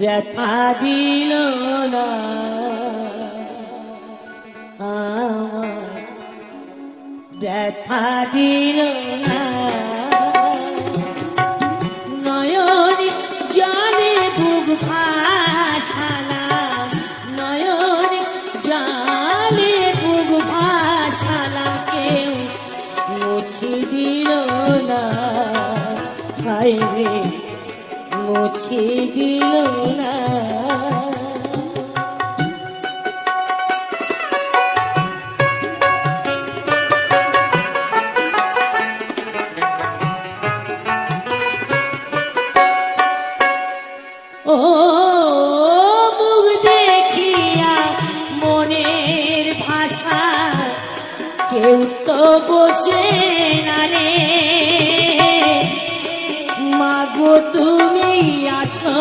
ব্যথা দিল না আমার, ব্যথা দিল না নয়ন জানে বুক ভাসালাম, নয়ন জানে বুক ভাসালাম, কেউ মুছে দিল না, হায় রে মুছে দিল না। ও মুখ দেখিয়া মনের ভাষা কেউ তো বোঝে না রে, মাগো তুমি আছো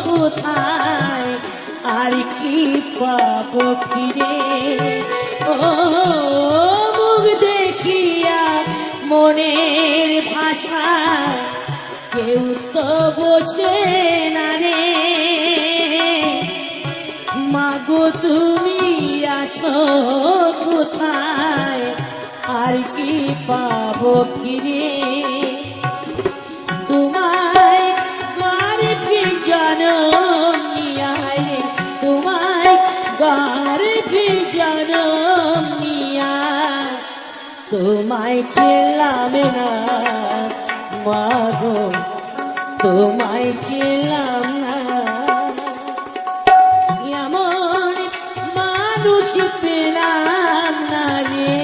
কোথায় আর কি পাবো ফিরে। ও মুখ দেখিয়া মনের ভাষা কেউ তো বোঝে না রে, মাগো তুমি আছো কোথায় আর কি পাবো ফিরে। তোমায় গর্ভে জনম নিয়া, তোমায় গর্ভে জনম নিয়া তোমায় ছিলাম না মাগো, তোমায় ছিলাম না। এমন মানুষ পেলাম না রে,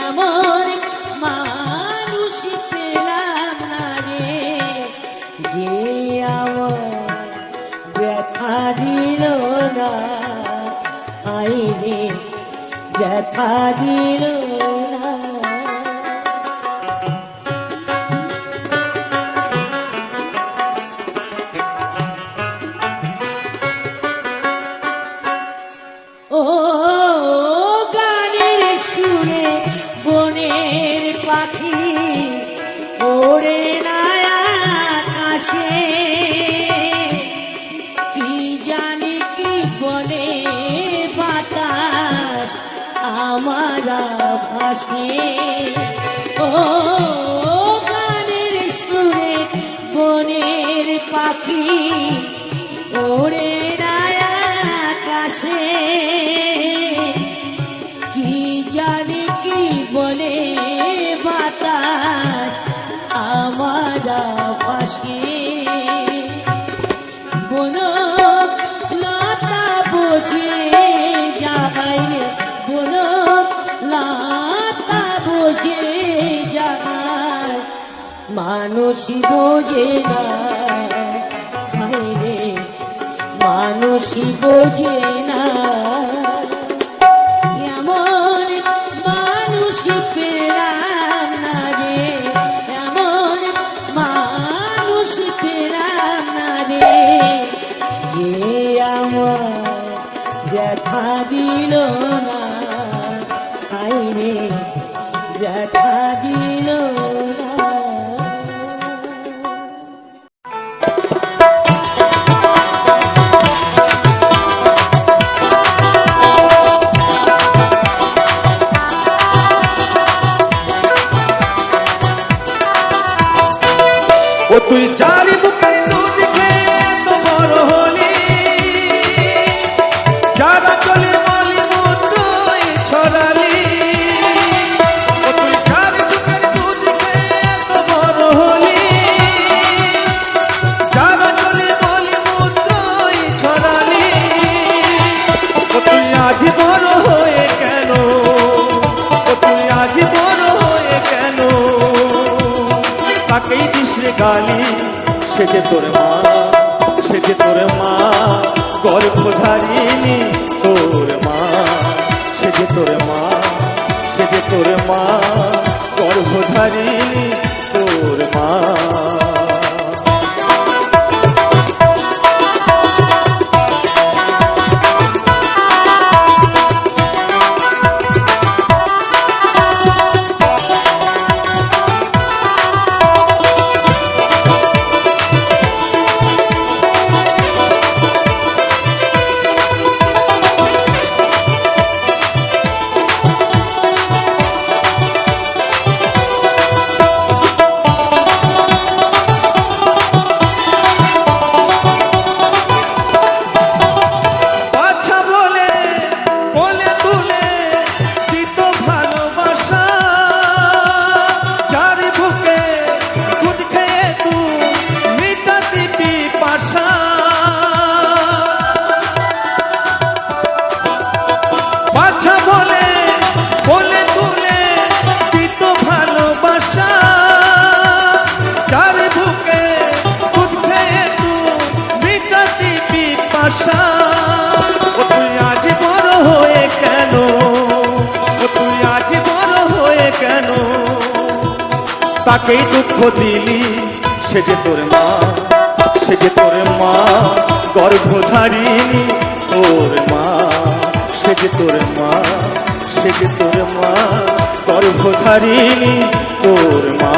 এমন মানুষ পেলাম না রে, যে আমার ব্যথা দিল না, আই রে ব্যথা দিল না। ও গানের সুরে বনের পাখি ওড়ে না আকাশে, কি জানি কি বলে বাতাস আমার ভাসে। ও গানের সুরে বনের পাখি ওড়ে না আকাশে, কি জানি কি বলে বাতাস আমার পাশে। বনক লতা বোঝে যায়, বনক লতা বোঝে যায়, মানুষ বোঝে না, হায় রে মানুষ বোঝে না। এমন মানুষ পেলাম না রে, এমন মানুষ পেলাম না রে, যে আমার ব্যথা দিল না, হায় রে ব্যথা দিল না। ও তুই যারি বুকের দুধ খেয়ে তো বড় হলি, যারা চলে বলি মূত্রই ছড়ালি। ও তুই যারি বুকের দুধ খেয়ে তো বড় হলি, যারা চলে বলি মূত্রই ছড়ালি। ও তুই আজ বড় হয়ে কেন, ও তুই আজ বড় হয়ে কেন তাকেই দিস রে গালি। সে যে তোর মা, সে যে তোর মা গর্ভধারিণী তোর মা, সে যে তোর মা, সে যে তোর মা গর্ভধারিণী তোর মা। তাকেই দুঃখ দিলি, সে যে তোর মা, সে যে তোর মা গর্ভধারিণী তোর মা, সে যে তোর মা, সে যে তোর মা গর্ভধারিণী তোর মা।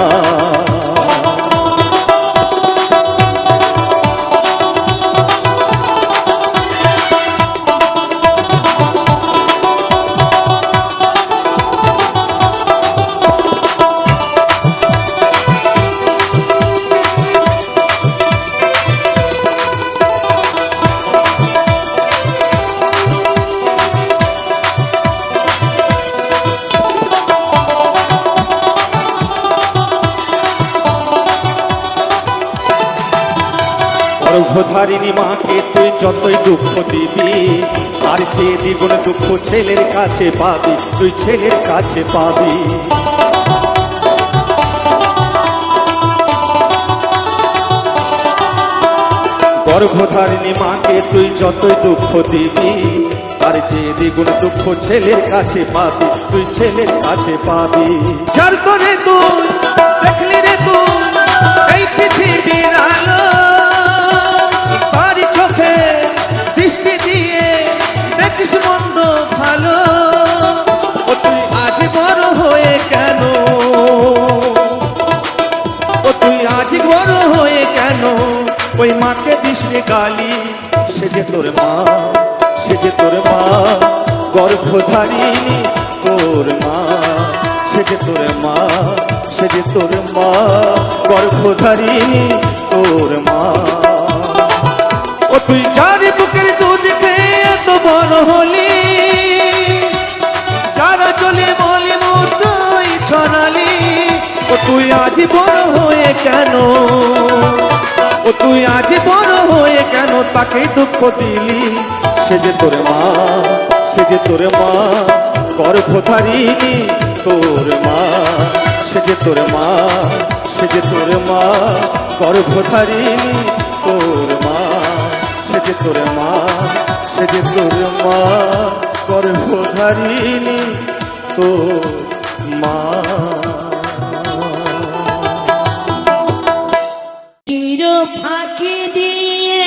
গর্ভধারিণী মাকে তুই যতই দুঃখ দিবি, আর চেয়ে দ্বিগুণ দুঃখ ছেলের কাছে পাবি, তুই ছেলের কাছে পাবি। গর্ভধারিণী মাকে তুই যতই দুঃখ দিবি, আর চেয়ে দ্বিগুণ দুঃখ ছেলের কাছে পাবি, তুই ছেলের কাছে পাবি। যার করে তুই দেখলি রে তুই এই পৃথিবীর আলো, তার চোখে দৃষ্টি দিয়ে দেখিস মন্দ ভালো। ও তুই আজ বড় হয়ে কেন, ও তুই আজ বড় হয়ে কেন ওই মাকে দিস রে গালি, সে যে তোর মা, সে যে তোর মা গর্ভধারিণী তোর মা, সে যে তোর মা, সে যে তোর মা গর্ভধারিণী তোর মা। ও তুই যার বুকের দুধ খেয়ে এত বড় হলি, যারা চলে বলে মতই ছড়ালি, ও তুই আজ বড় হয়ে কেন, ও তুই আজ বড় হয়ে কেন তাকে দুঃখ দিলি, সে যে তোর মা, সে যে তোর মা গর্ভধারিণী তোর মা, সে যে তোর মা, সে যে তোর মা গর্ভধারিণী তোর মা, সে যে তোর মা, সে যে তোর মা গর্ভধারিণী তোর মা। চির ফাঁকি দিয়ে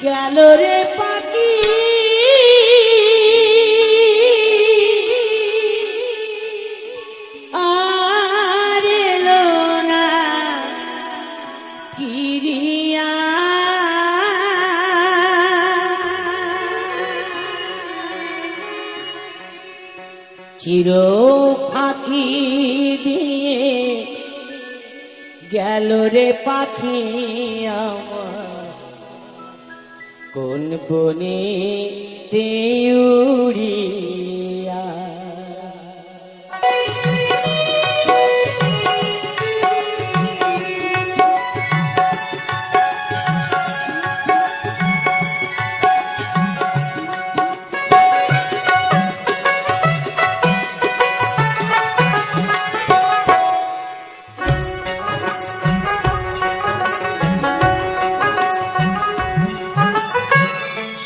গেল রে পাখি, আর এলো না ফিরিয়া। চির পাখি দিয়ে গেল রে পাখি আমার, কোন বনে উড়িয়া।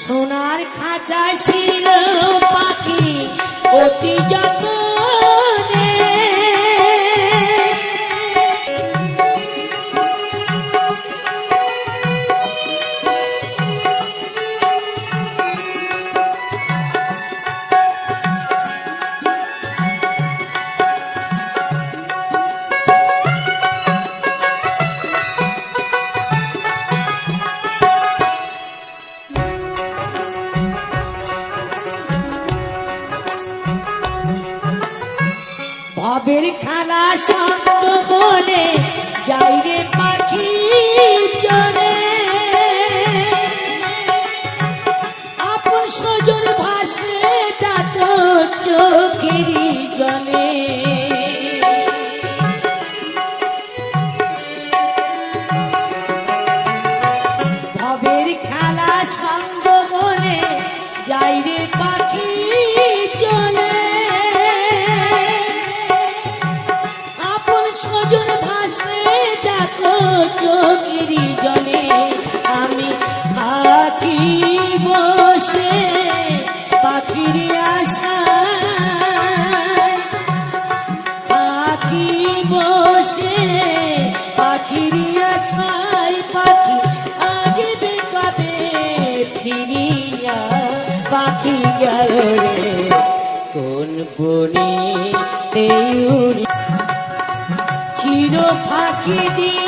সোনার খাঁচায় ছিল পাখি অতি যতনে, ভবের খালা সঙ্গ বলে যাই রে পাখি চলে, আপন সজন ভাসলে তাত চোখেরই জলে। ভবের খালা সঙ্গ বলে যাই রে পাখি চলে, সজন ভাসলে দেখো চোখেরই জলে। আমি থাকি বসে পাখির আশা আশায় পাখি আসবে কবে ফিরিয়া, পাখি গেল রে কোন বনে উড়ি চির ফাঁকি দিয়ে।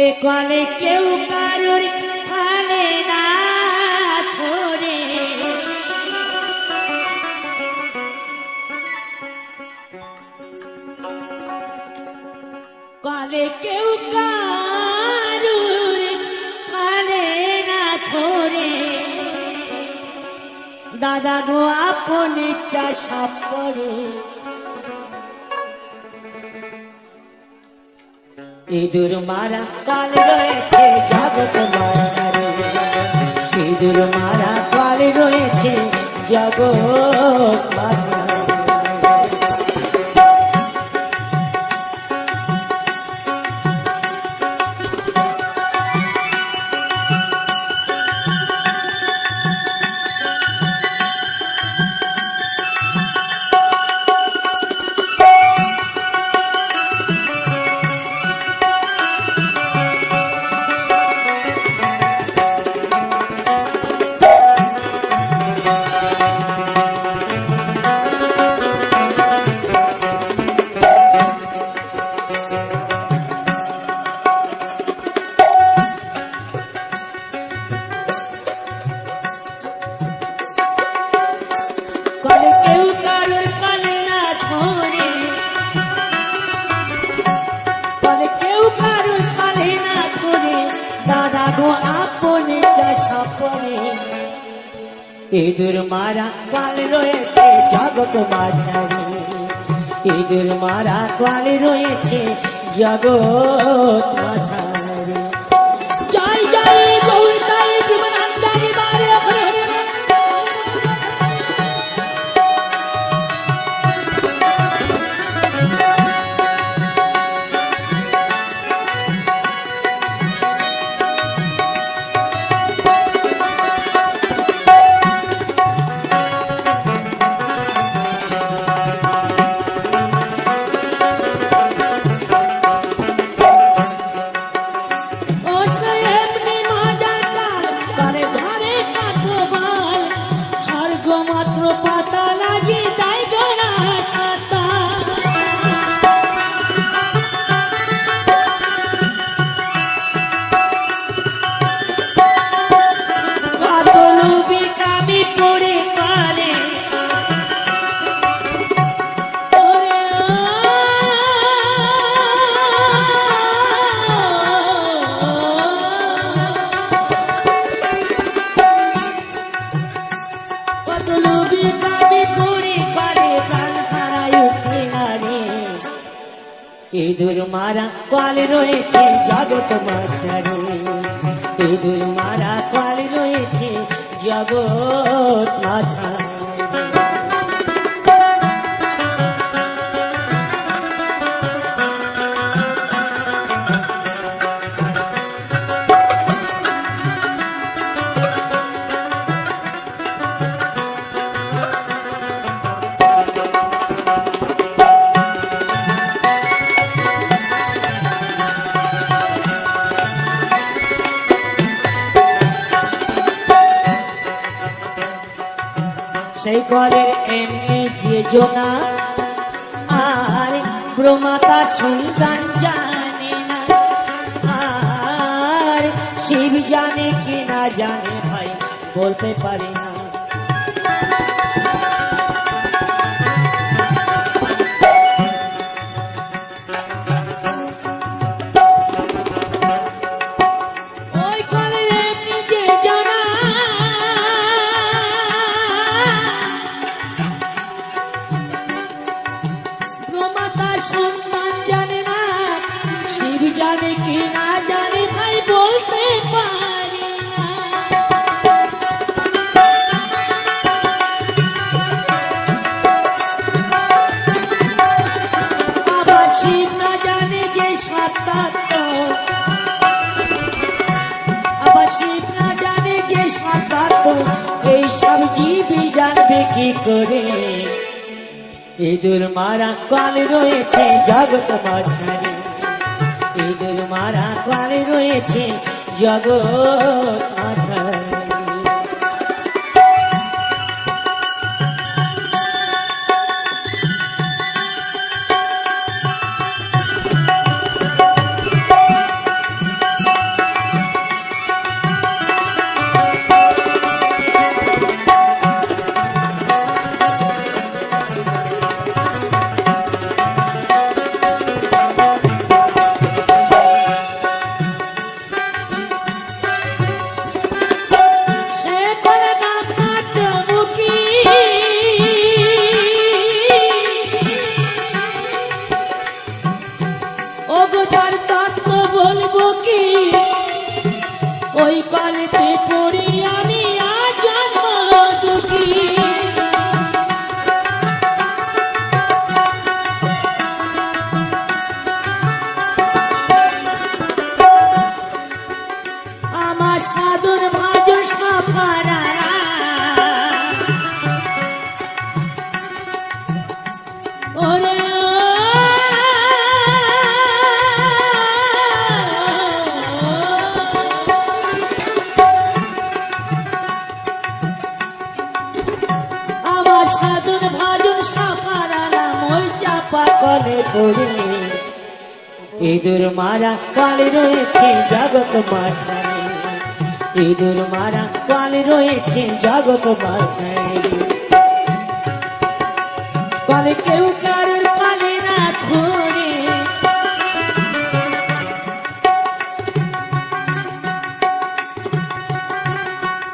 এ কলে কেউ কারোর ফালে না ধরে, কলে কেউ কারোর ফালে না ধরে, দাদা গো আপন চাষা করে। ইঁদুর মারা কাল রয়েছে জগৎ মাঝারে, ইঁদুর মারা কাল রয়েছে জগৎ মাঝারে। ইঁদুর মারা কাল রয়েছে জগৎ মাঝারে, ইঁদুর মারা কাল রয়েছে জগৎ মাঝারে। জয় জয় গৌরতাই জীবনান্দারি বারে হরে হরে। ইঁদুর মারা কাল রয়েছে জগৎ মাঝারে, ইঁদুর মারা কাল রয়েছে জগৎ মাঝারে। সেই ঘরের এমনি যে জোনা আর প্রমাতা সন্তান জানে না, আর শিব জানে কি না জানে ভাই বলতে পারি না। সন্তান জানে না, শিব জানে কি না জানে ভাই বলতে পারি না। আবার শিব না জানে তত্ত্ব, আবার শিব না জানে যে সব তত্ত্ব, এই সব জীবই জানবে কি করে? ইঁদুর মারা কাল রয়েছে জগৎ মাঝারে, ইঁদুর মারা কাল রয়েছে জগৎ মাঝারে। ওই কালেতে পড়ি আমি আজ জন্ম দুঃখী। আমার সাধুর ভাজন সাফারা ওরে সাধুর ভাজন সাফারা ওই চাপা কলে পড়ে ইঁদুর মারা কালে রয়েছে জগৎ মাঝারে, ইঁদুর মারা কালে রয়েছে জগৎ মাঝারে। কালে কেউ কারোর কালে না ধরে,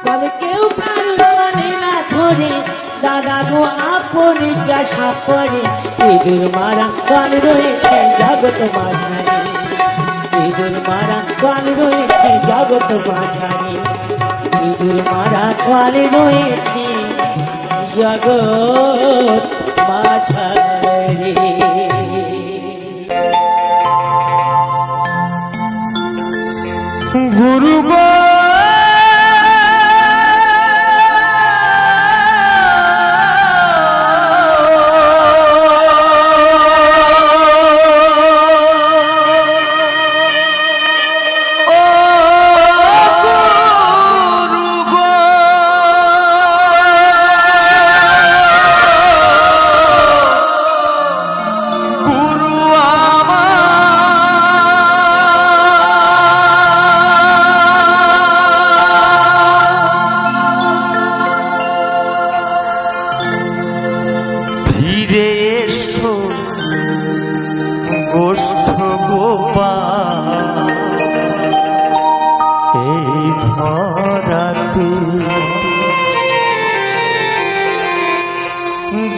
কালে কেউ কারোর কালে না ধরে, দাদা গো আপনি চাষা পরে ইঁদুর মারা কাল রয়েছে জগৎ মাঝারে, ইঁদুর মারা কাল রয়েছে জগৎ মাঝারে, ইঁদুর মারা কাল রয়েছে জগৎ মাঝারে। গুরু গো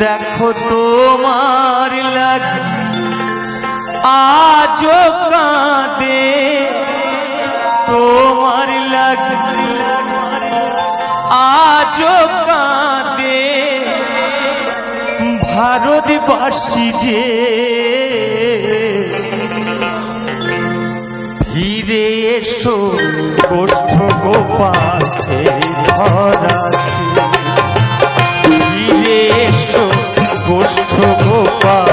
দেখো তোমার লাগে আজ কাঁদে, তোমার লাগে আজ কাঁদে ভারতবাসী যে, ফিরে এসো গোষ্ঠ গোপাল ধরাতে, ফিরে এসো গোষ্ঠ গোপাল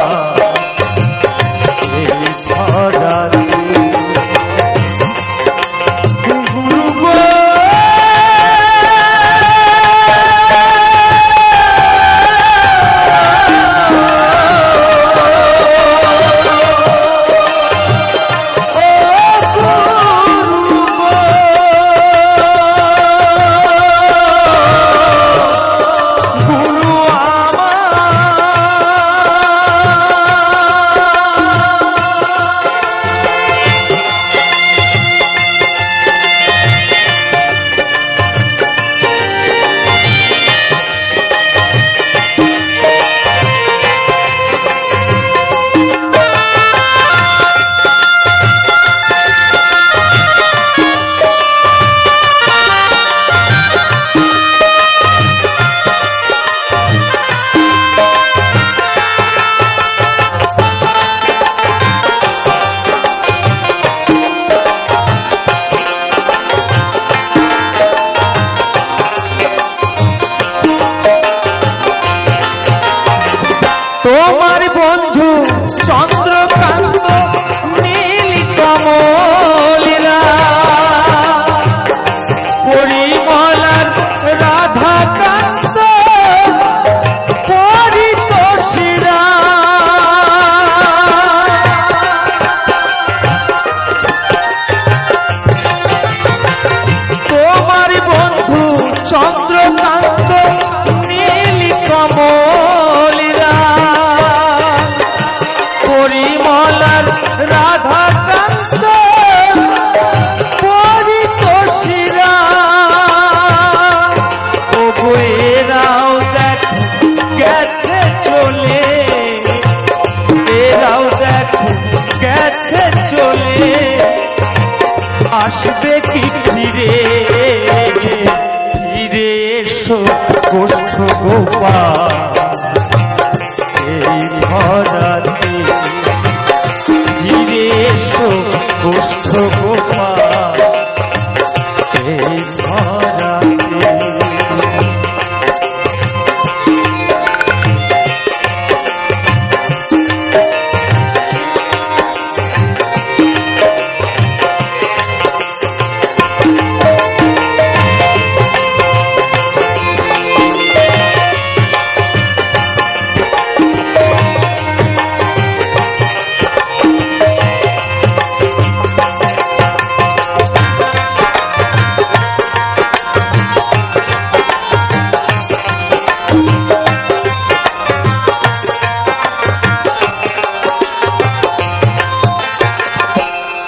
ধরাতে। চন্দ্রকান্ত নীল কমলিরা পরিমলার রাধাকান্ত পরিতোষীরা ও এরাও দেখ গেছে চলে, এরাও দেখ গেছে চলে, আসবে কি ফিরে, ফিরে এসো গোষ্ঠ গোপাল এই ধরাতে, ফিরে এসো গোষ্ঠ গোপাল এই ধরাতে।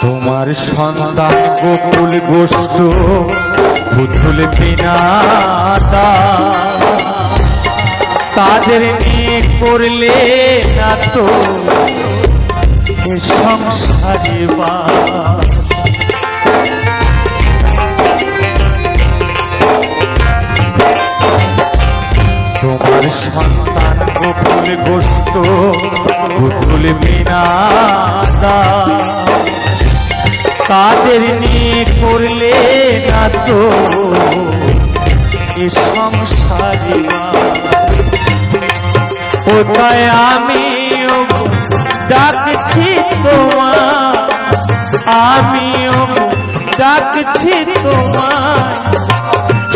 তোমার সন্তান গোকুল গোষ্ঠ পুতুল বিনাতা, তাদের নিয়ে করলে না তো এ সংসারে বাস। তোমার সন্তান গোকুল গোষ্ঠ পুতুল বিনাতা, তাদের নিয়ে করলে না তো এ সংসারে কোথায় আমিও ডাকছি তোমার, আমিও ডাকছি তোমার,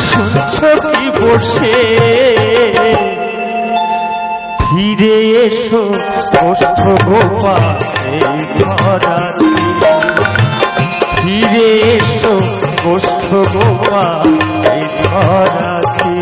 শুনছ কি বসে, ফিরে এসো গোষ্ঠ গোপাল এই ধরাতে, ফিরে এসো গোষ্ঠ গোপাল এই ধরাতে।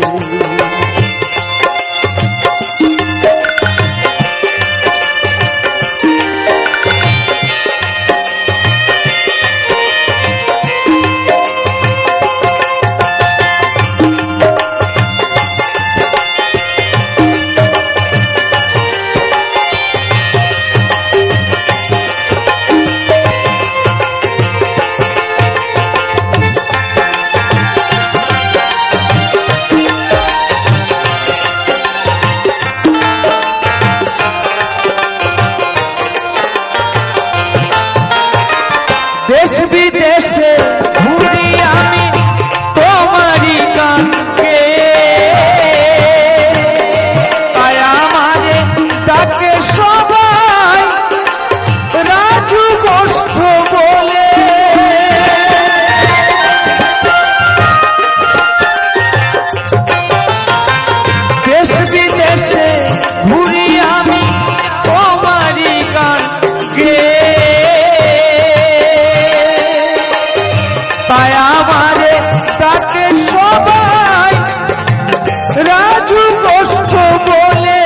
দেশ বিদেশে ঘুরি আমি তোমারই গানকে, তাই আমারে ডাকে সবাই রাজু গোষ্ঠ বলে। দেশ বিদেশে ঘুরি আমি তোমারই গানকে, তাই আমারে তাকে সবাই রাজু গোষ্ঠ বলে।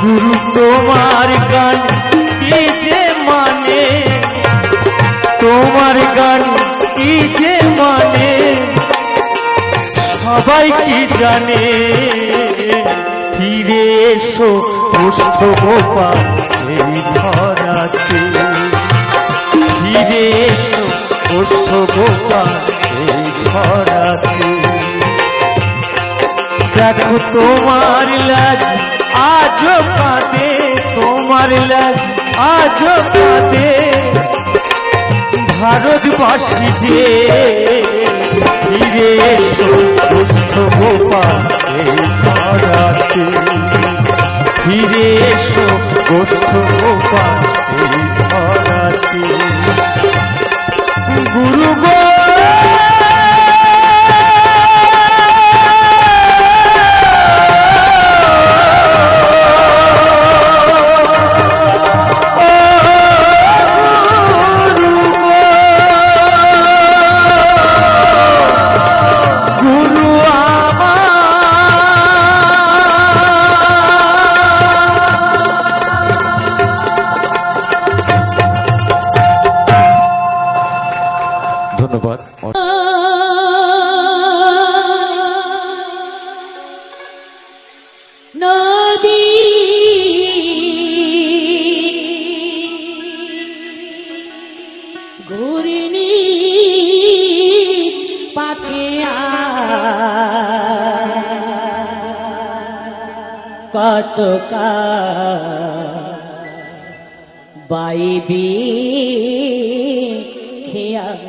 গুরু তোমার গান কি যে মানে, তোমার গান কি যে মানে, সবাই কি জানে, ফিরে এসো গোষ্ঠ গোপাল এই ধরাতে, ফিরে এসো গোষ্ঠ গোপাল এই ধরাতে। দেখো তোমার লাজ আজ কাঁদে, তোমার লাজ আজ কাঁদে, ভারতবাসী যে ফিরে এসো গোষ্ঠ গোপাল এই ধরাতে, ফিরে এসো গোষ্ঠ গোপাল এই ধরাতে। গুরু গো কত বাইবি খেয়াম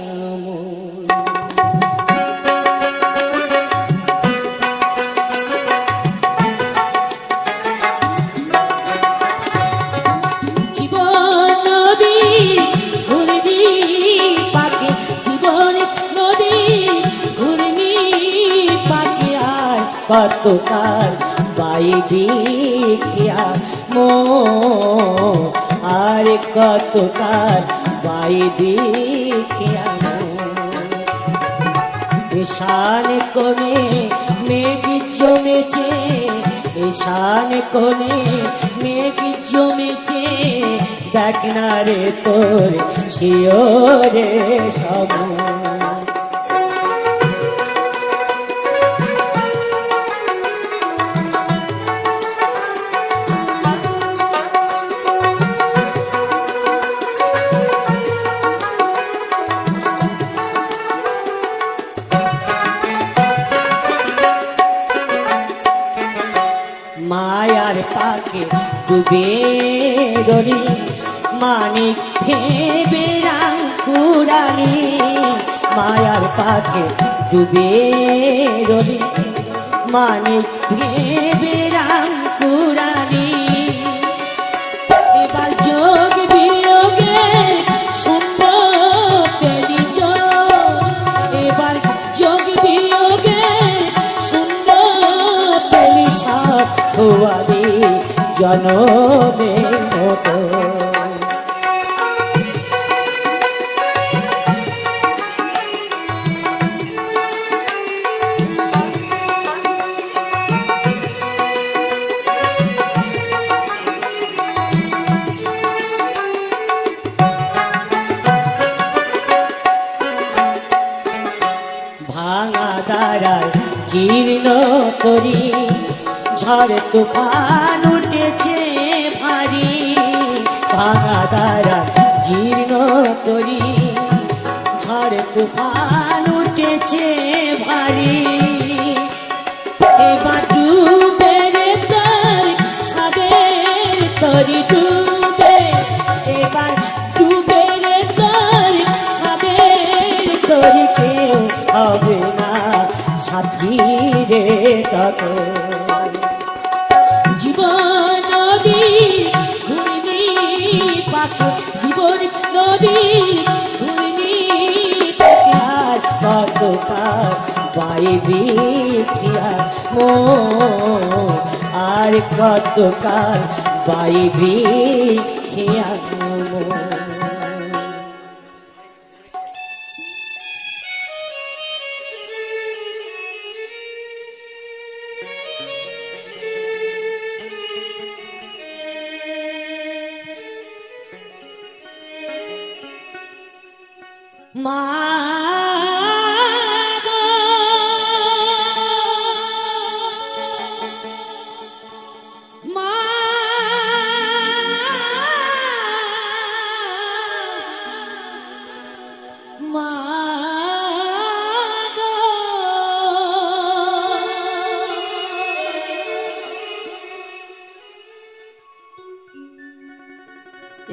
জীবন নদী ঘূর্ণি পাকে জীবন নদী ঘূর্ণি পাকে আর কত বাইবি খেয়াম আর কত বাইবি খেয়াম ঈশান কোণে মেঘ জমেছে ঈশান কোণে মেঘ জমেছে দেখ না রে তোর শিওরে সব মায়ার পাকে ডুবে রলি মানিক ভেবে রাং কুড়ালি মায়ার পাকে ডুবে রলি মানিক ভেবে রাং কুড়ালি এবার যোগ বিয়োগে সুন্দর পেলি এবার যোগ বিয়োগে সুন্দর পেলি সব হওয়ারি জনমে মতো ভাঙা দাঁড়ার জীর্ণ করি ঝড় তুফান উঠেছে ভারী ভাঙা দ্বারা জীর্ণ করি ঝড় তুফান উঠেছে ভারী এবার ডুবে রে তার সাদের তরি ডুবে এবার ডুবে রে তার সাদের তরি কেউ হবে না সাথী রে তখন জীবন নদী ঘূর্ণি পাকে জীবন নদী ঘূর্ণি পাকে আর কত বাইবি খেয়াম আর কত বাইবি খেয়াম মা গো, মা মা গো।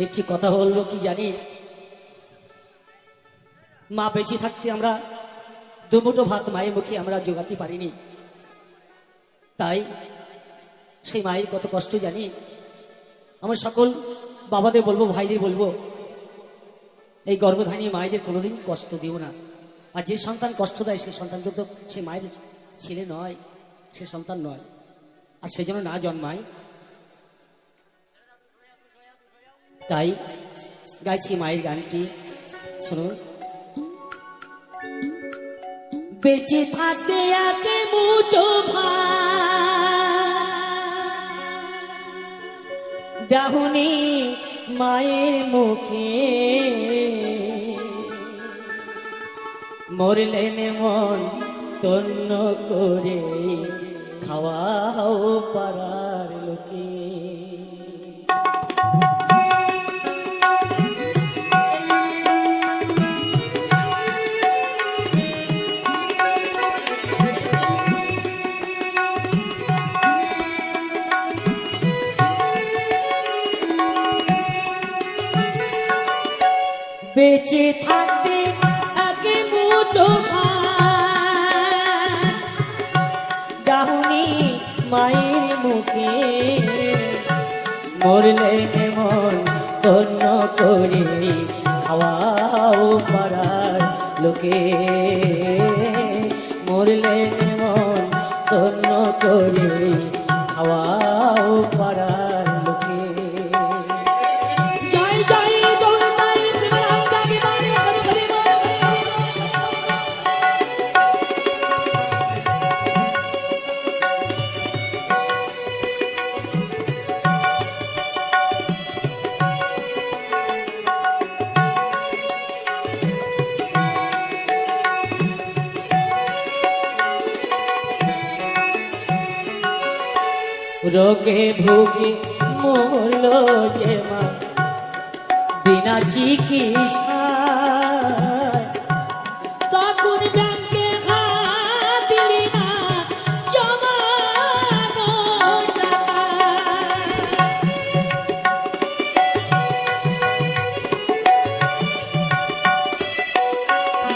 একটি কথা বললো কি জানি, মা বেঁচে থাকতে আমরা দুমুঠো ভাত মায়ের মুখে আমরা জোগাতে পারিনি, তাই সেই মায়ের কত কষ্ট জানি। আমার সকল বাবাদের বলবো, ভাইদের বলবো, এই গর্ভধারী মায়েদের কোনোদিন কষ্ট দিও না। আর যে সন্তান কষ্ট দেয় সেই সন্তান কিন্তু সে মায়ের ছেলে নয়, সে সন্তান নয়, আর সেই জন্য না জন্মায়। তাই গাইছি মায়ের গানটি, শুনুন। বেঁচে থাকতে আগে মুঠো ভাত দাহুনি মায়ের মুখে, মরলেন মন তন্ন করে খাওয়াও পাড়ার লোকে। বেঁচে থাকতে আগে মুঠো ভাত ডাহুনি মায়ের মুখে মরলে মন তন্ন করে খাওয়াও পাড়ার লোকে মরলে মন তন্ন করে খাওয়াও পাড়ার লোকে জয় জয় জগন্নাথ প্রেমানন্দ জাগে বারে হরি হরি বল। রোগে ভোগে মরল যে মা বিনা চিকিৎসা তখন ব্যাংকে হাত দিলি না জমানো টাকা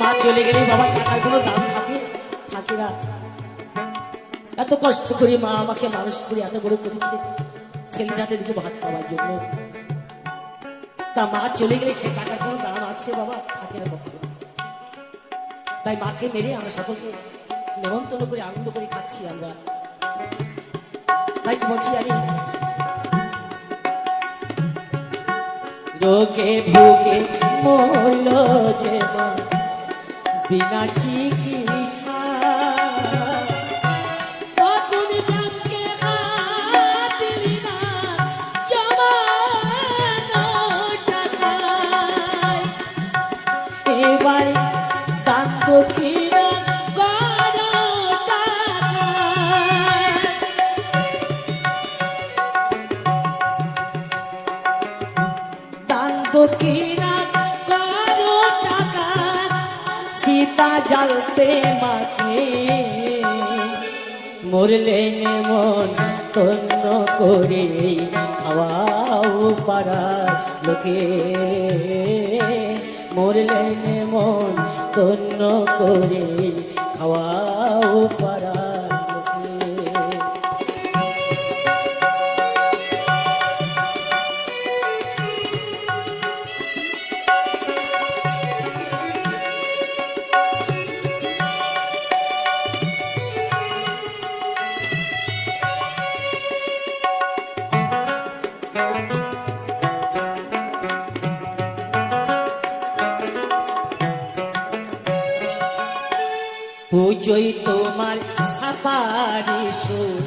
মা চলে গেলে বাবা টাকার কোনো দাম থাকে না। এত কষ্ট করে মা আমাকে মানুষ করে এত বড় করেছে ছেলেটাদের দিকে ভাত খাওয়ার জন্য, তা মা চলে গেলে সে টাকার কোনো দাম আছে বাবা? থাকে না কখনো। তাই মাকে মেরে আমরা সকলকে নেমন্তন্ন করে আনন্দ করে খাচ্ছি আমরা। তাই কি বলছি আমি, রোগে ভোগে মরল যে মা বিনা চিকিৎসা সীতা জ্বালতে মাকে মরলে মন তন্ন করে খাওয়াও পাড়ার লোকে মরলে মন তন্ন করে খাওয়াও পাড়ার লোকে। পুজোই তোমার সাফারি সুর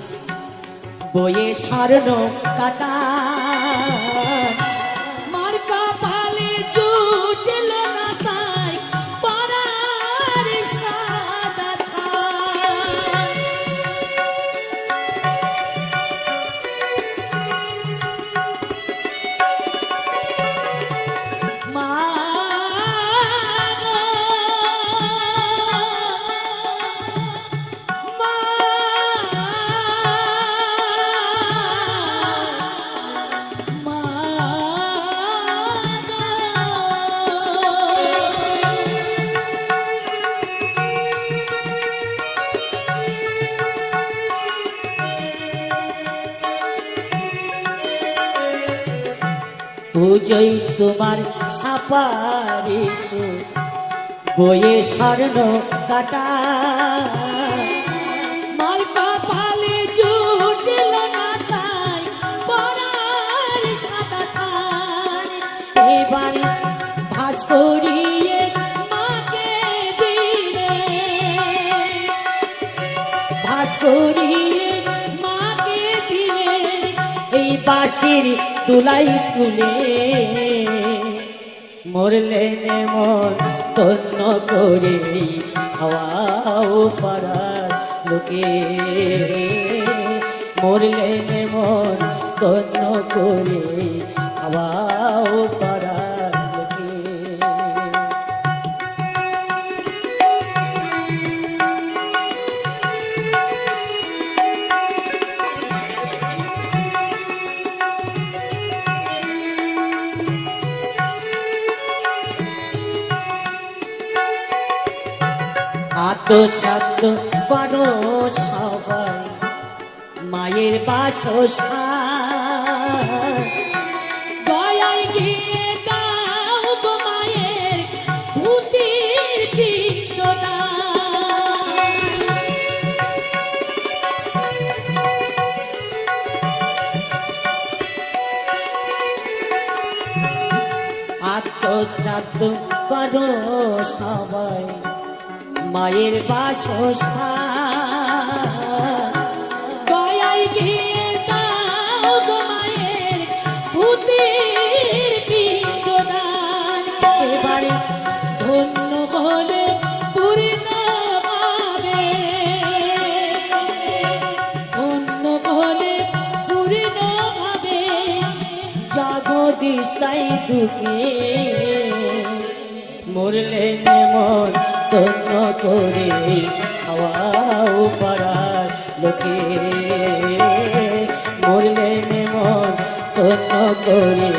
বয়ে স্বর্ণ কাটা মার কপালে জুটল না তাই পরার সাদা থান। মা পুজোই তোমার সাফারি সুর বয়ে স্বর্ণ কাটা মার কপালে জুটল না তাই পরার সাদা থান। এবার ভাজ করিয়ে মাকে দিলে ভাজ করিয়ে মাকে দিলে এই বাঁশির তুলাই তুলে মরলে মন তন্ন করে খাওয়াও পাড়ার লোকে মরলে মন তন্ন করে খাওয়াও পাড়ার লোকে। আত্মছাত্র করো সবাই মায়ের বাসস্থান গয়ায় গিয়ে দাও গো মায়ের ভূতির পিণ্ডদান। আত্মশ্রাদ্ধ করো সবাই মায়ের বাসস্থান গয়ায় গিয়ে দাও গো মায়ের ভূতির পিণ্ডদান। এবারে ধন্য বলে পূর্ণ হবে ধন্য বলে পূর্ণ হবে জগদীশ তাই দুঃখে মরলে মন ধন্য করে খাওয়াও পাড়ার লোকে মরলে মন ধন্য করে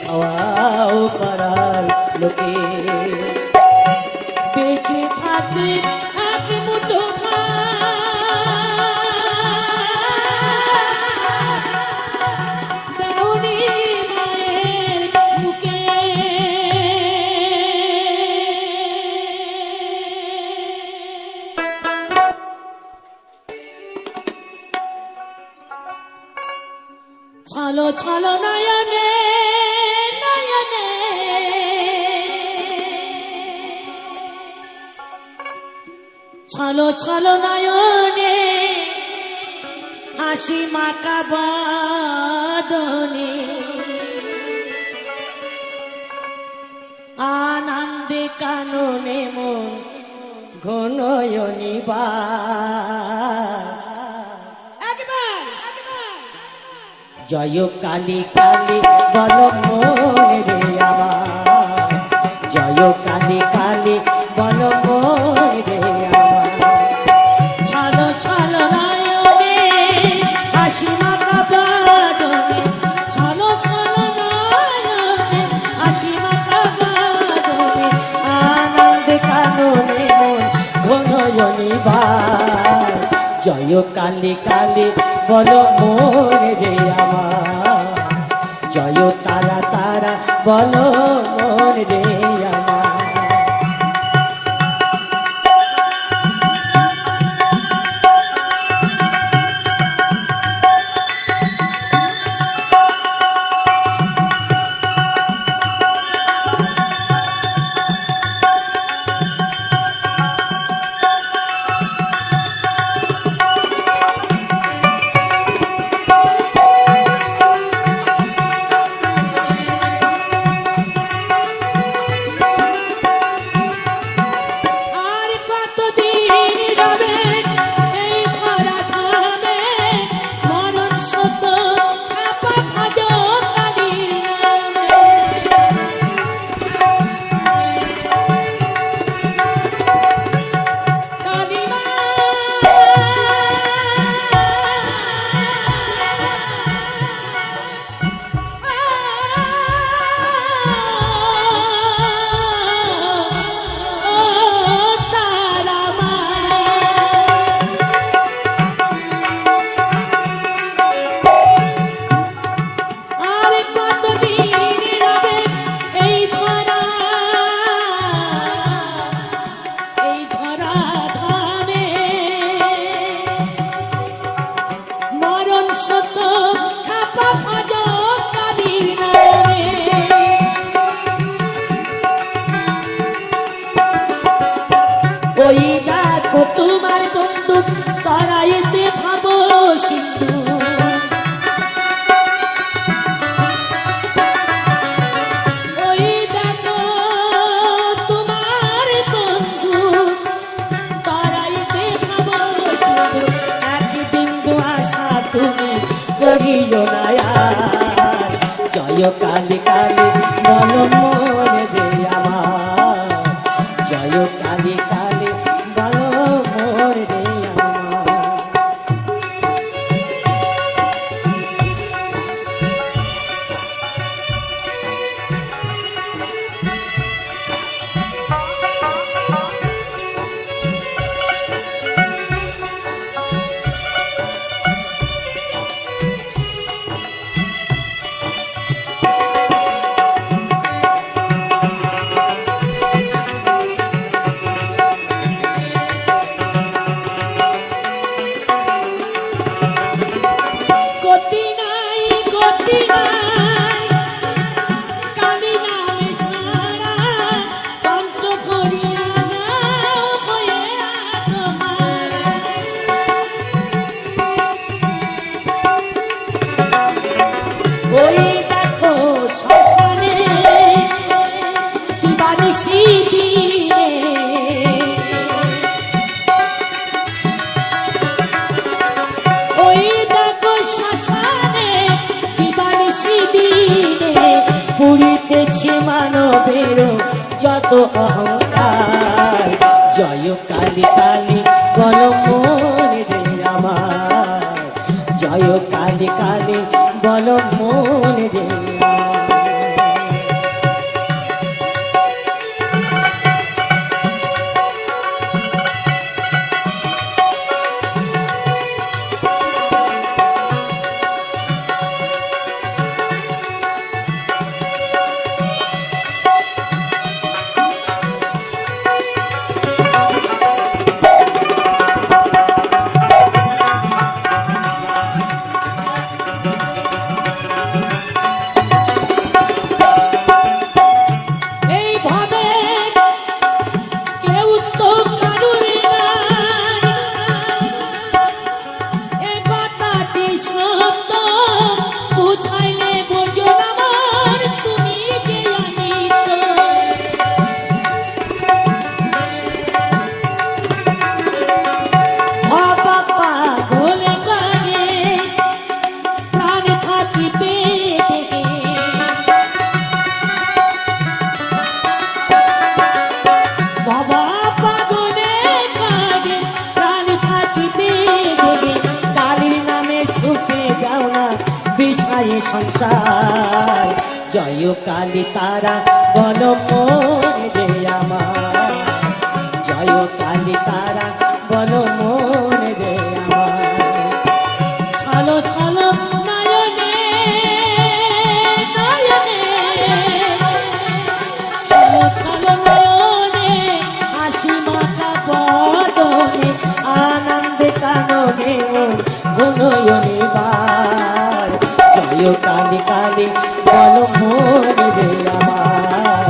খাওয়াও পাড়ার লোকে বেঁচে থাকতে এক মুঠো দাউনি মায়ের মুখে ছলো ছলো নয়নে নয়নে ছলো ছলো নয়নে হাসি মাকা বদনে আনন্দে কাননে মন ঘনয়নি বা জয় কালী কালী বল মনে রে আমার জয় কালী কালী বল মনে রে আমার ছলো ছলো নয়নে হাসি মাখা বদনে ছলো ছলো নয়নে হাসি মাখা বদনে আনন্দে কাননে মন ঘনয়নি বার জয় কালী কালী বল মনে রে আমার জয় তারা তারা বল মনে রে আমার ওই দেখো তোমার বন্ধু তরাইতে ভাবো সিন্ধু ওই দেখো তোমার বন্ধু তরাইতে ভাবো সিন্ধু এক বিন্দু আশা তুমি করিও না আর জয় কালী কালী বল মনে রে আমার জয় কালী কালী বল মনে রে আমার দেখেছি মানবের যত অহংকার। জয় কালী কালী বল মনে রে আমার, জয় কালী কালী বল মনে রে আমার। সংসার। জয় কালী তারা বল মনে রে আমার, জয় কালী তারা বল মনে রে আমার। ছলো ছলো নয়নে নয়নে, ছলো ছলো নয়নে, হাসি মাখা বদনে, আনন্দে কাননে গুণয়নে বার। জয় কালী কালী বল মনে রে আমার,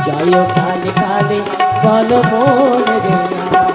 জয় কালী কালী বল মনে রে আমার।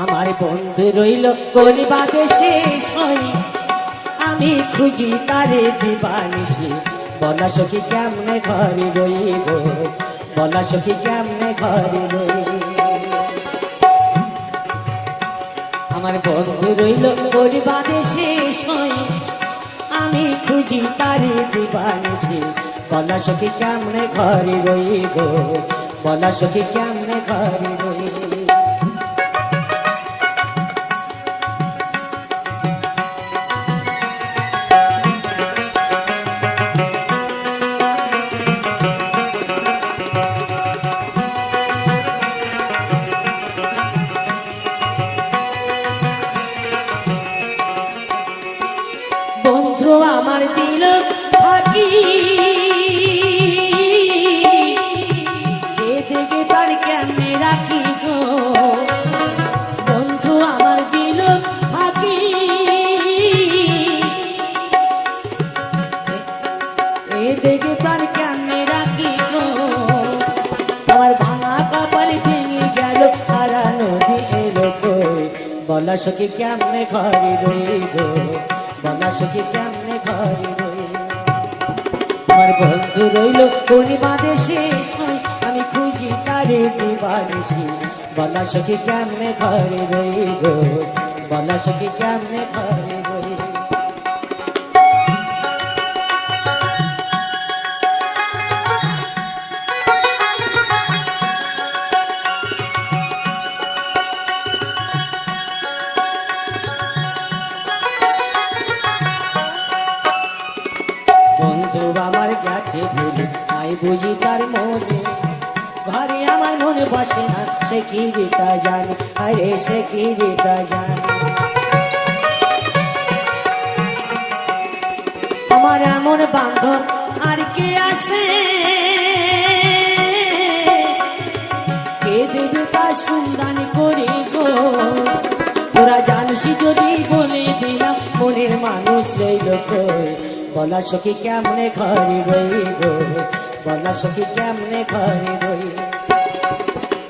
আমার বন্ধু রইল কলিবাদে শেষ হই, আমি খুঁজি তারে দিবানিশি। বলা সখী কেমনে ঘরে রইব, বলা সখী কেমনে ঘরে রইব। আমার বন্ধু রইল কলিবাদে শেষ হই, আমি খুঁজি তারে দিবানিশি। বলা সখী কেমনে ঘরে রইব, বলা সখী কেমনে ঘরে রইব। বন্ধু আমার দিল ফাঁকি, এ থেকে তার কেমনে রাখি গো। বন্ধু আমার দিল ফাঁকি, এ থেকে তার কেমনে রাখি গো। আমার ভাঙা কপাল ভেঙে গেল, হারা নদী এলো কই। বলা সখী কেমনে ঘরে রইব, বলা সখী কেমনে ঘরে রইল। আমার বন্ধু রইল কোন বাদে শেষ হয়, আমি খুঁজি তারে দিবানিশি। বলা সখী কেমনে ঘরে রইল, বলা সখী কেমনে ঘরে রইল। বন্ধু আমার গেছে ভুলে, আই বুঝি তার মনে। ঘরে আমার মনে বসে না, সে কি তা জানে, আরে সে কি তা জানে। আমার এমন বান্ধব আর কে আছে, কে দেবে তা সুন্দর সাবধান করে গো। তোরা জানসি যদি বলে দিলাম মনের মানুষ রইল কই, বলা সখী কেমনে ঘরে রই গো, বলা সখী কেমনে ঘরে রই।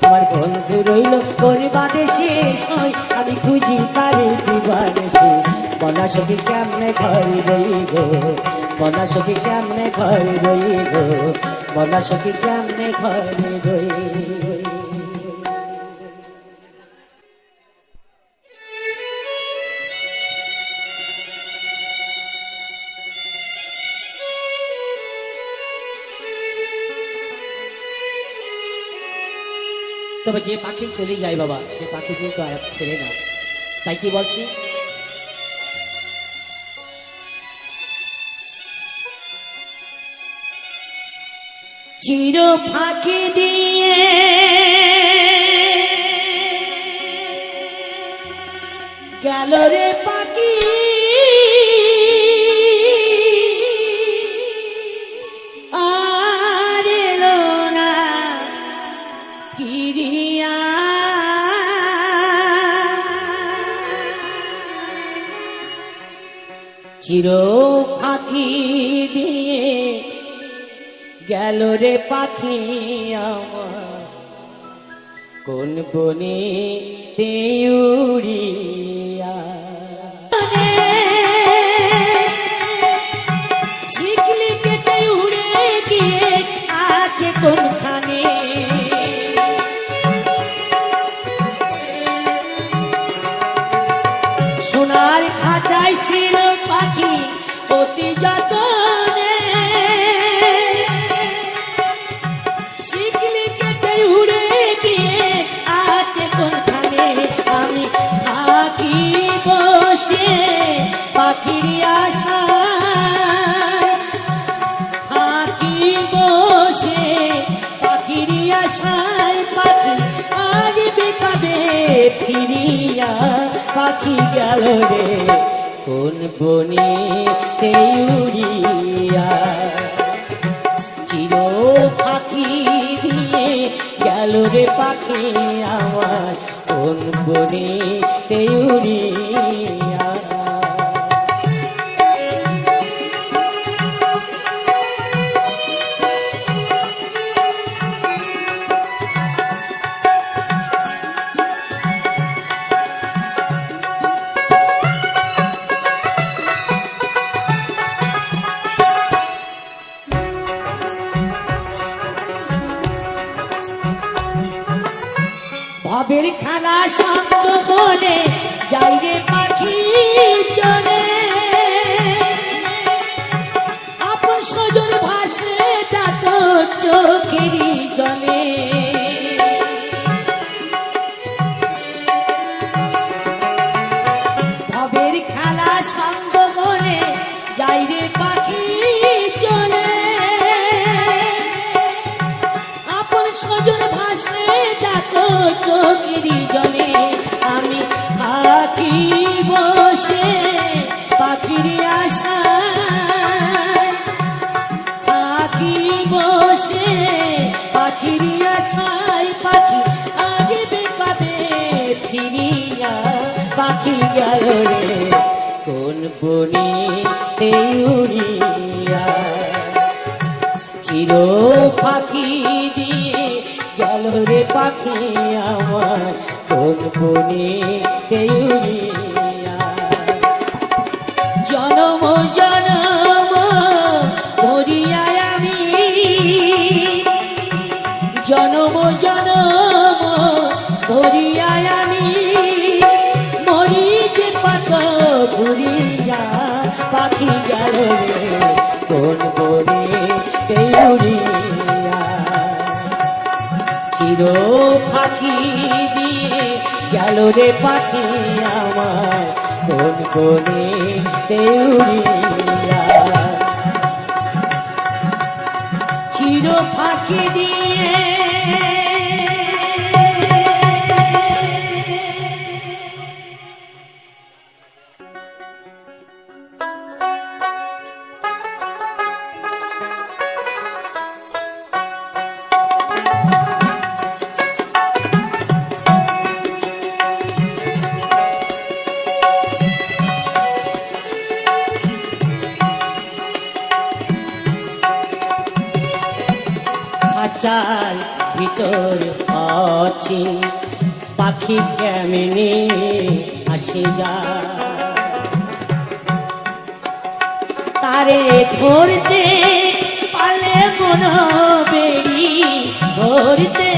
আমার বন্ধু রইল পরিবারে শেষ হয়, আমি খুঁজি তারে দিবাদেশে, বলা সখী কেমনে ঘরে রই গো, বলা সখী কেমনে ঘরে রই গো, বলা সখী কেমনে ঘরে রই। তবে যে পাখি চলে যায় বাবা, সে পাখি কিন্তু আর ফেরে না। তাই কি বলছি, চির ফাঁকি দিয়ে গেল রে পাখি, আর এলো না ফিরিয়া। চির ফাঁকি দিয়ে গেল রে পাখি আমার, কোন বনে তেউড়িয়া। ছিকলি কেটে উড়ে গিয়ে আছে কোনখানে, সোনার খাঁচায় ছিল পাখি অতি যতনে, শিকলি কেটে উড়ে গিয়ে আছে কোনখানে। আমি থাকি বসে পাখির আশায়, থাকি বসে পাখির আশায়, পাখি আসবে কবে ফিরিয়া। পাখি গেল রে কোন বনে তেউড়িয়া, চির পাখি দিয়ে গেল রে পাখি আমার, কোন বনে তেউড়িয়া। ভবের খেলা সঙ্গ বলে যাই রে পাখি চলে, আপন সজন ভাসলে যাত চোখেরই জলে। ভবের খেলা সঙ্গ বলে যাই রে পাখি চলে, আপন সজন ভাসলে যাত চোখেরই জলে। আমি থাকি বসে পাখির আশায়, থাকি বসে পাখির আশায়, পাখি আসবে কবে ফিরিয়া। পাখি গেল রে কোন বনে তেউড়িয়া, চির পাখি দিয়ে গেল রে পাখি আমার, কোন বনে তেউড়িয়া। জনম জনম ধরিয়া আমি, জনম জনম ধরিয়া আমি, মরিতে পাত ঘুরিয়া। পাখি গেল রে কোন বনে তেউড়িয়া, চির ফাঁকি দিয়ে গেল রে পাখি আমার, কোন বনে তেউড়িয়া। চির ফাঁকি দিয়ে খাঁচার ভিতর আছি পাখি কেমনে আসে যায় তারে ধরতে পালে মন বেরি ধরতে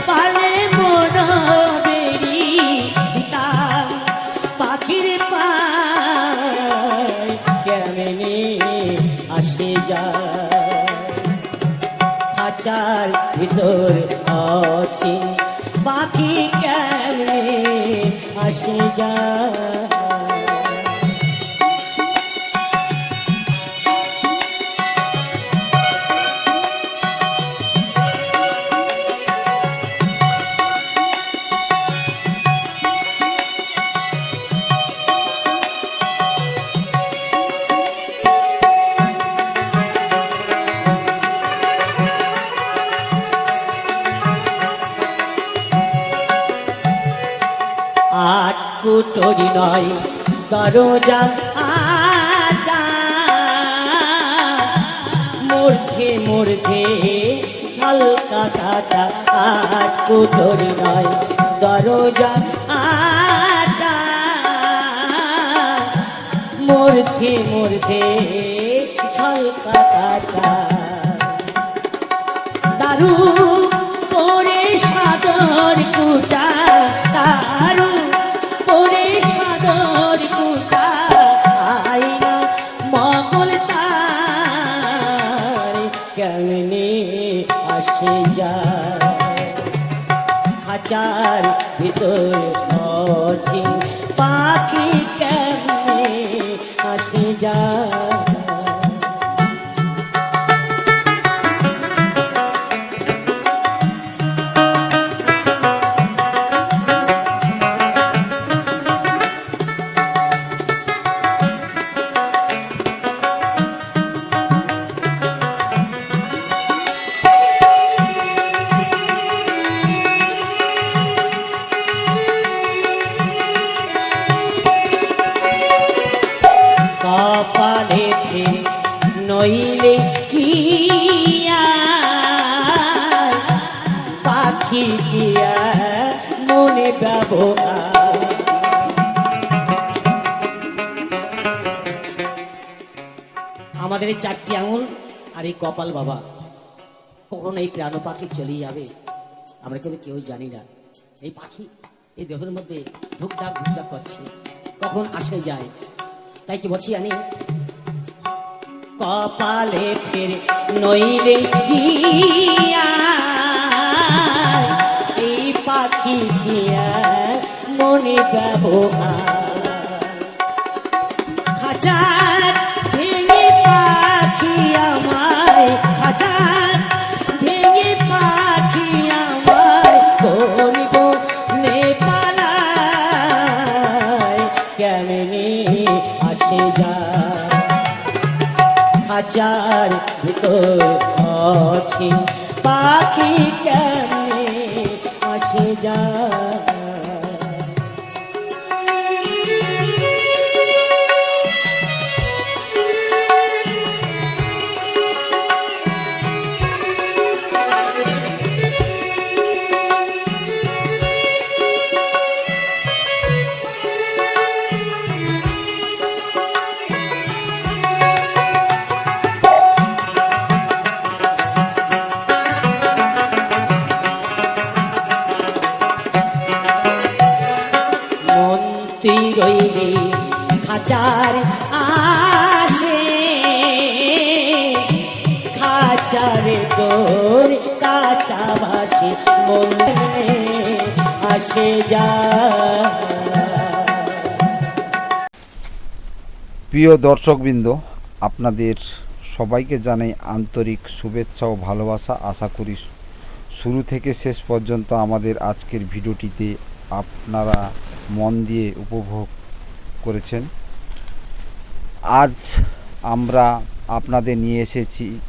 পালে মন বেরি তার পাখির পায় কেমনে আসে যায় খাঁচার ভিতর আছি পাখি কেমনে আসে যায় আট কুটরি নয় দরজা আটা মূর্খে মূর্খে ঝলকা কাটা আট কুটরি নয় দরজা আটা মূর্খে মূর্খে ঝলকা কাটা দারু পরে সাদর কুটা দারু পরে সাদর কুটা আইনা মঙ্গল তার কেমনে আসে যায় খাঁচার ভিতর আছি পাখি কেমনে আসে যায় কপালেতে নইলে কি আর পাখি কিয়া মনে ব্যবহার আমাদের এই চারটি আঙুল আর এই কপাল বাবা কখন এই প্রাণ পাখি চলে যাবে আমরা কিন্তু কেউ জানি না এই পাখি এই দেহের মধ্যে ধুকধাক ধুকধাক করছে কখন আসে যায় তাই কি বলছি আমি কপালে ফের নইলে কি আর এই পাখি কিয়া মনে ব্যবহার হাজার ভেঙে পাখি আমায় হাজার ভেঙে পাখি আমায় করিব নেপালায় কেমনে আসে যায় খাঁচার ভিতর আছি পাখি কেমনে আসে যায় রইলে খাঁচার আসে খাঁচারে তোর কাঁচা ভাসে মনে আসে যায় প্রিয় দর্শকবৃন্দ আপনাদের সবাইকে জানাই আন্তরিক শুভেচ্ছা ও ভালোবাসা আশা করি শুরু থেকে শেষ পর্যন্ত আমাদের আজকের ভিডিওটিতে আপনারা মন দিয়ে উপভোগ করেছেন আজ আমরা আপনাদের নিয়ে এসেছি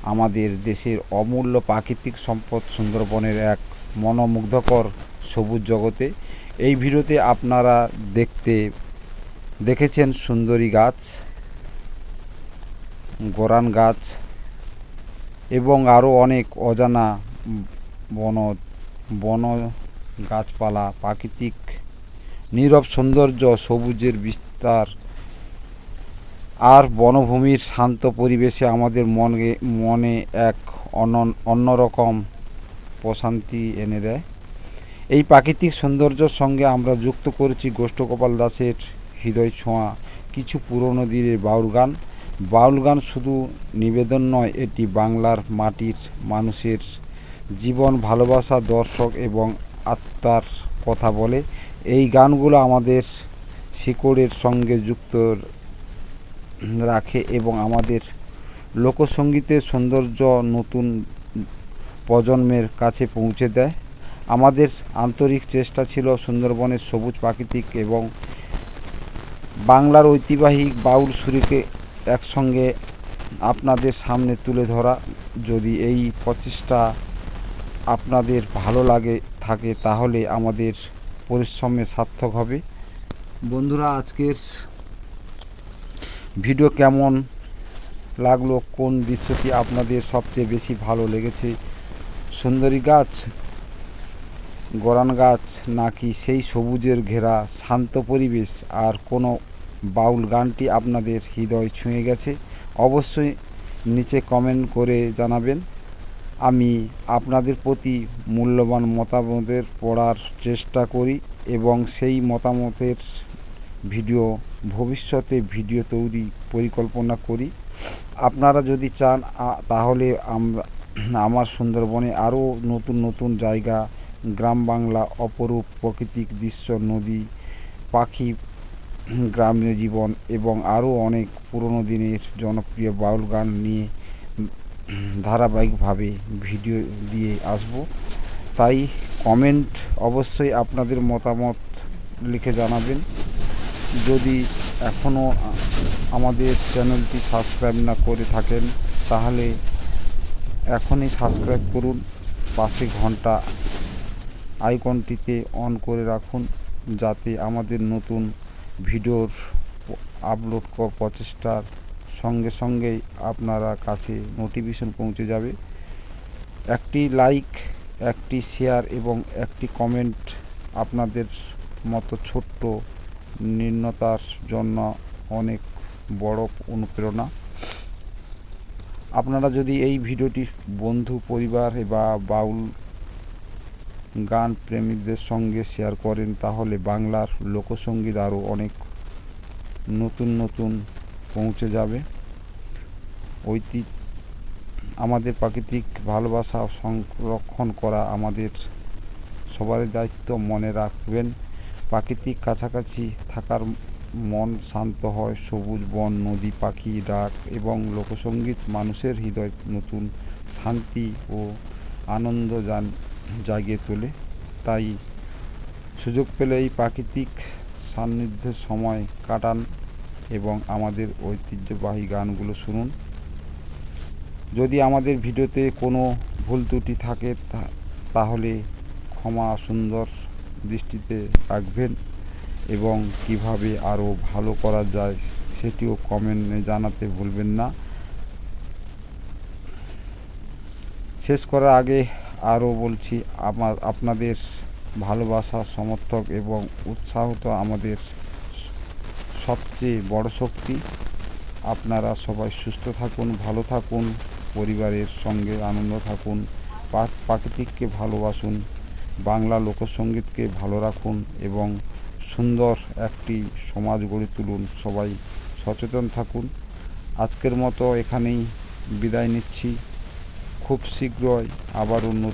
আমাদের দেশের অমূল্য প্রাকৃতিক সম্পদ সুন্দরবনের এক মনোমুগ্ধকর সবুজ জগতে এই ভিডিওতে আপনারা দেখেছেন সুন্দরী গাছ, গোরান গাছ, এবং আরও অনেক অজানা বন বন গাছপালা, প্রাকৃতিক নীরব সৌন্দর্য, সবুজের বিস্তার আর বনভূমির শান্ত পরিবেশে আমাদের মনে এক অন্যরকম প্রশান্তি এনে দেয়। এই প্রাকৃতিক সৌন্দর্যের সঙ্গে আমরা যুক্ত করেছি গোষ্ঠগোপাল দাসের হৃদয় ছোঁয়া কিছু পুরনো দিনের বাউল গান। বাউল গান শুধু নিবেদন নয়, এটি বাংলার মাটির মানুষের জীবন, ভালোবাসা, দর্শক এবং আত্মার কথা বলে। এই গানগুলো আমাদের শিকড়ের সঙ্গে যুক্ত রাখে এবং আমাদের লোকসঙ্গীতের সৌন্দর্য নতুন প্রজন্মের কাছে পৌঁছে দেয়। আমাদের আন্তরিক চেষ্টা ছিল সুন্দরবনের সবুজ প্রাকৃতিক এবং বাংলার ঐতিহ্যবাহী বাউল সুরকে একসঙ্গে আপনাদের সামনে তুলে ধরা। যদি এই প্রচেষ্টা আপনাদের ভালো থাকে তাহলে আমাদের পরিশ্রমে সার্থক হবে। বন্ধুরা, আজকের ভিডিও কেমন লাগলো, কোন দৃশ্যটি আপনাদের সবচেয়ে বেশি ভালো লেগেছে, সুন্দরী গাছ, গরান গাছ, নাকি সেই সবুজের ঘেরা শান্ত পরিবেশ, আর কোনো বাউল গানটি আপনাদের হৃদয় ছুঁয়ে গেছে, অবশ্যই নিচে কমেন্ট করে জানাবেন। আমি আপনাদের প্রতি মূল্যবান মতামতের পড়ার চেষ্টা করি এবং সেই মতামতের ভবিষ্যতে ভিডিও তৈরি পরিকল্পনা করি। আপনারা যদি চান তাহলে আমার সুন্দরবনে আরও নতুন নতুন জায়গা, গ্রাম বাংলা, অপরূপ প্রাকৃতিক দৃশ্য, নদী, পাখি, গ্রাম্য জীবন এবং আরও অনেক পুরনো দিনের জনপ্রিয় বাউল গান নিয়ে ধারাবাহিকভাবে ভিডিও দিয়ে আসব। তাই কমেন্ট অবশ্যই আপনাদের মতামত লিখে জানাবেন। যদি এখনও আমাদের চ্যানেলটি সাবস্ক্রাইব না করে থাকেন তাহলে এখনই সাবস্ক্রাইব করুন, পাশে ঘন্টা আইকনটিতে অন করে রাখুন যাতে আমাদের নতুন ভিডিওর আপলোড প্রচেষ্টার সঙ্গে সঙ্গেই আপনারা কাছে নোটিফিকেশন পৌঁছে যাবে। একটি লাইক, একটি শেয়ার এবং একটি কমেন্ট আপনাদের মতো ছোট্ট নির্ণতার জন্য অনেক বড় অনুপ্রেরণা। আপনারা যদি এই ভিডিওটি বন্ধু, পরিবার বা বাউল গান প্রেমীদের সঙ্গে শেয়ার করেন তাহলে বাংলার লোকসঙ্গীত আরও অনেক নতুন পৌঁছে যাবে। আমাদের প্রাকৃতিক ভালোবাসা সংরক্ষণ করা আমাদের সবারই দায়িত্ব। মনে রাখবেন, প্রাকৃতিক কাছাকাছি থাকার মন শান্ত হয়। সবুজ বন, নদী, পাখি ডাক এবং লোকসঙ্গীত মানুষের হৃদয় নতুন শান্তি ও আনন্দ জাগিয়ে তোলে। তাই সুযোগ পেলে এই প্রাকৃতিক সান্নিধ্যে সময় কাটান এবং আমাদের ঐতিহ্যবাহী গানগুলো শুনুন। যদি আমাদের ভিডিওতে কোনো ভুল ত্রুটি থাকে তাহলে ক্ষমা সুন্দর দৃষ্টিতে রাখবেন এবং কিভাবে আরও ভালো করা যায় সেটিও কমেন্টে জানাতে ভুলবেন না। শেষ করার আগে আরও বলছি, আপনাদের ভালোবাসা, সমর্থক এবং উৎসাহ তো আমাদের সবচেয়ে বড় শক্তি। আপনারা সবাই সুস্থ থাকুন, ভালো থাকুন, পরিবারের সঙ্গে আনন্দ থাকুন, প্রাকৃতিককে ভালোবাসুন, বাংলা লোকসঙ্গীতকে ভালো রাখুন এবং সুন্দর একটি সমাজ গড়ে তুলুন। সবাই সচেতন থাকুন। আজকের মতো এখানেই বিদায় নিচ্ছি। খুব শীঘ্রই আবারও নতুন